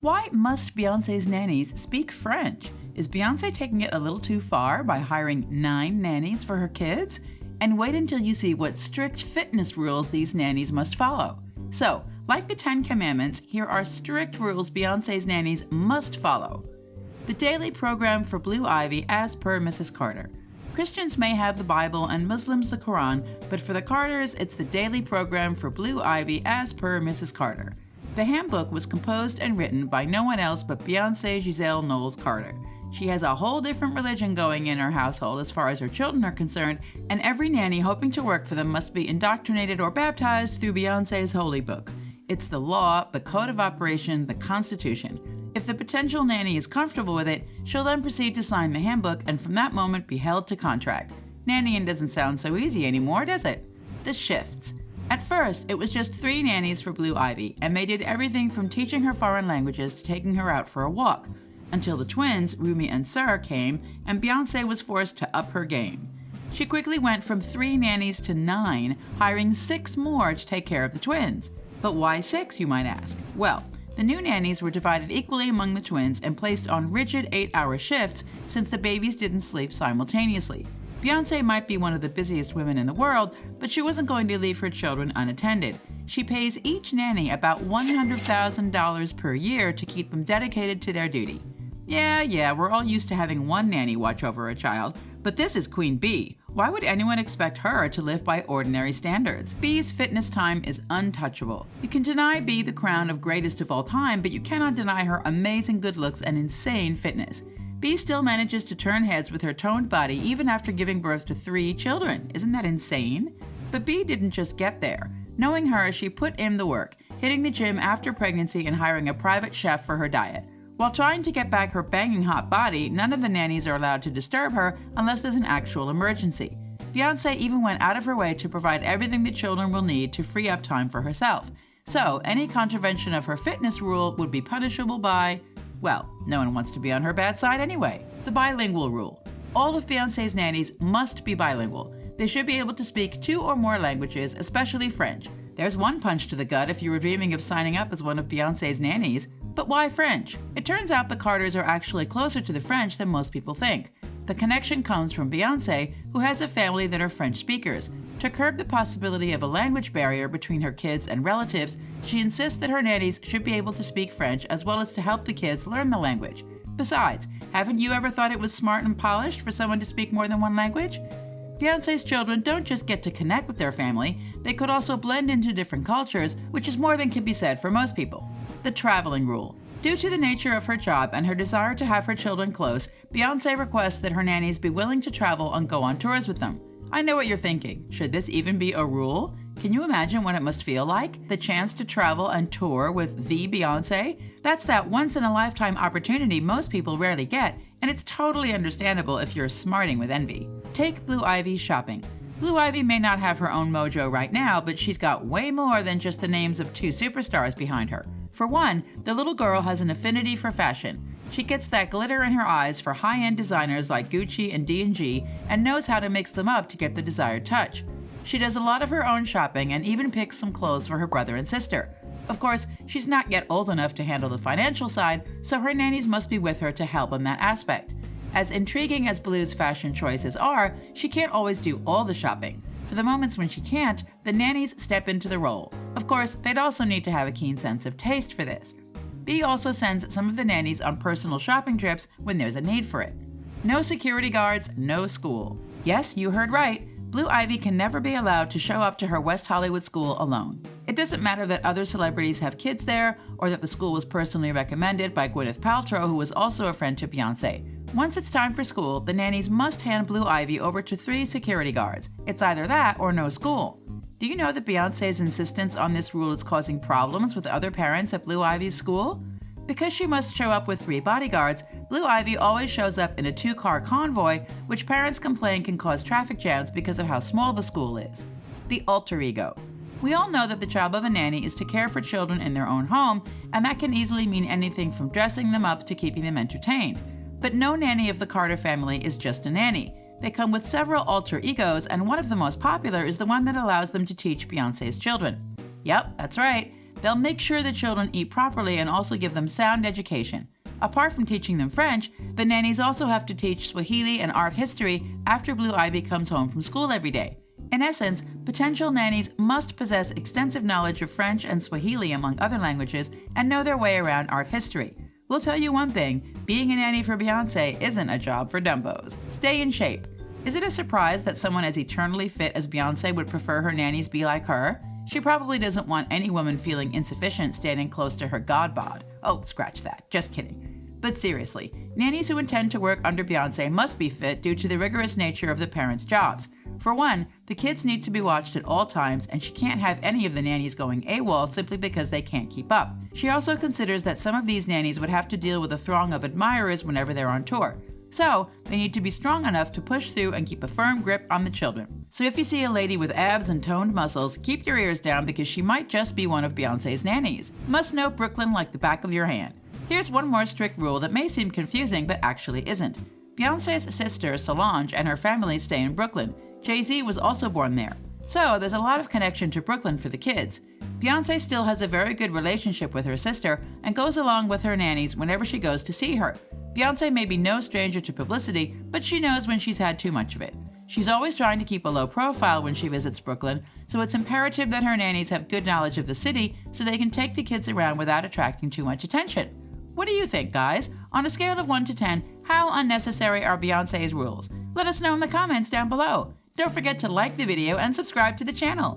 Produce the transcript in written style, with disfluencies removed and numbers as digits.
Why must Beyonce's nannies speak French? Is Beyonce taking it a little too far by hiring 9 nannies for her kids? And wait until you see what strict fitness rules these nannies must follow. So, like the 10 Commandments, here are strict rules Beyonce's nannies must follow. The daily program for Blue Ivy as per Mrs. Carter. Christians may have the Bible and Muslims the Quran, but for the Carters, it's the daily program for Blue Ivy as per Mrs. Carter. The handbook was composed and written by no one else but Beyonce Giselle Knowles Carter. She has a whole different religion going in her household as far as her children are concerned, and every nanny hoping to work for them must be indoctrinated or baptized through Beyonce's holy book. It's the law, the code of operation, the Constitution. If the potential nanny is comfortable with it, she'll then proceed to sign the handbook and from that moment be held to contract. Nannying doesn't sound so easy anymore, does it? The shifts. At first, it was just 3 nannies for Blue Ivy, and they did everything from teaching her foreign languages to taking her out for a walk, until the twins, Rumi and Sir, came, and Beyonce was forced to up her game. She quickly went from 3 nannies to 9, hiring 6 more to take care of the twins. But why 6, you might ask? Well, the new nannies were divided equally among the twins and placed on rigid 8-hour shifts since the babies didn't sleep simultaneously. Beyonce might be one of the busiest women in the world, but she wasn't going to leave her children unattended. She pays each nanny about $100,000 per year to keep them dedicated to their duty. Yeah, we're all used to having one nanny watch over a child, but this is Queen Bee. Why would anyone expect her to live by ordinary standards? Bee's fitness time is untouchable. You can deny Bee the crown of greatest of all time, but you cannot deny her amazing good looks and insane fitness. Bee still manages to turn heads with her toned body even after giving birth to 3 children. Isn't that insane? But Bee didn't just get there. Knowing her, she put in the work, hitting the gym after pregnancy and hiring a private chef for her diet. While trying to get back her banging hot body, none of the nannies are allowed to disturb her unless there's an actual emergency. Beyonce even went out of her way to provide everything the children will need to free up time for herself. So, any contravention of her fitness rule would be punishable by, well, no one wants to be on her bad side anyway. The bilingual rule. All of Beyonce's nannies must be bilingual. They should be able to speak 2 or more languages, especially French. There's one punch to the gut if you were dreaming of signing up as one of Beyonce's nannies. But why French? It turns out the Carters are actually closer to the French than most people think. The connection comes from Beyonce, who has a family that are French speakers. To curb the possibility of a language barrier between her kids and relatives, she insists that her nannies should be able to speak French as well as to help the kids learn the language. Besides, haven't you ever thought it was smart and polished for someone to speak more than one language? Beyonce's children don't just get to connect with their family, they could also blend into different cultures, which is more than can be said for most people. The traveling rule. Due to the nature of her job and her desire to have her children close, Beyonce requests that her nannies be willing to travel and go on tours with them. I know what you're thinking. Should this even be a rule? Can you imagine what it must feel like? The chance to travel and tour with the Beyonce? That's that once-in-a-lifetime opportunity most people rarely get, and it's totally understandable if you're smarting with envy. Take Blue Ivy shopping. Blue Ivy may not have her own mojo right now, but she's got way more than just the names of 2 superstars behind her. For one, the little girl has an affinity for fashion. She gets that glitter in her eyes for high-end designers like Gucci and D&G and knows how to mix them up to get the desired touch. She does a lot of her own shopping and even picks some clothes for her brother and sister. Of course, she's not yet old enough to handle the financial side, so her nannies must be with her to help in that aspect. As intriguing as Blue's fashion choices are, she can't always do all the shopping. For the moments when she can't, the nannies step into the role. Of course, they'd also need to have a keen sense of taste for this. Bee also sends some of the nannies on personal shopping trips when there's a need for it. No security guards, no school. Yes, you heard right. Blue Ivy can never be allowed to show up to her West Hollywood school alone. It doesn't matter that other celebrities have kids there or that the school was personally recommended by Gwyneth Paltrow, who was also a friend to Beyonce. Once it's time for school, the nannies must hand Blue Ivy over to 3 security guards. It's either that or no school. Do you know that Beyonce's insistence on this rule is causing problems with other parents at Blue Ivy's school? Because she must show up with 3 bodyguards, Blue Ivy always shows up in a 2-car convoy, which parents complain can cause traffic jams because of how small the school is. The alter ego. We all know that the job of a nanny is to care for children in their own home, and that can easily mean anything from dressing them up to keeping them entertained. But no nanny of the Carter family is just a nanny. They come with several alter egos, and one of the most popular is the one that allows them to teach Beyonce's children. Yep, that's right. They'll make sure the children eat properly and also give them sound education. Apart from teaching them French, the nannies also have to teach Swahili and art history after Blue Ivy comes home from school every day. In essence, potential nannies must possess extensive knowledge of French and Swahili among other languages and know their way around art history. We'll tell you one thing, being a nanny for Beyonce isn't a job for dumbos. Stay in shape. Is it a surprise that someone as eternally fit as Beyonce would prefer her nannies be like her? She probably doesn't want any woman feeling insufficient standing close to her god bod. Oh, scratch that. Just kidding. But seriously, nannies who intend to work under Beyonce must be fit due to the rigorous nature of the parents' jobs. For one, the kids need to be watched at all times, and she can't have any of the nannies going AWOL simply because they can't keep up. She also considers that some of these nannies would have to deal with a throng of admirers whenever they're on tour. So, they need to be strong enough to push through and keep a firm grip on the children. So if you see a lady with abs and toned muscles, keep your ears down because she might just be one of Beyonce's nannies. Must know Brooklyn like the back of your hand. Here's one more strict rule that may seem confusing but actually isn't. Beyonce's sister, Solange, and her family stay in Brooklyn. Jay-Z was also born there. So there's a lot of connection to Brooklyn for the kids. Beyonce still has a very good relationship with her sister and goes along with her nannies whenever she goes to see her. Beyonce may be no stranger to publicity, but she knows when she's had too much of it. She's always trying to keep a low profile when she visits Brooklyn, so it's imperative that her nannies have good knowledge of the city so they can take the kids around without attracting too much attention. What do you think, guys? On a scale of 1 to 10, how unnecessary are Beyonce's rules? Let us know in the comments down below. Don't forget to like the video and subscribe to the channel.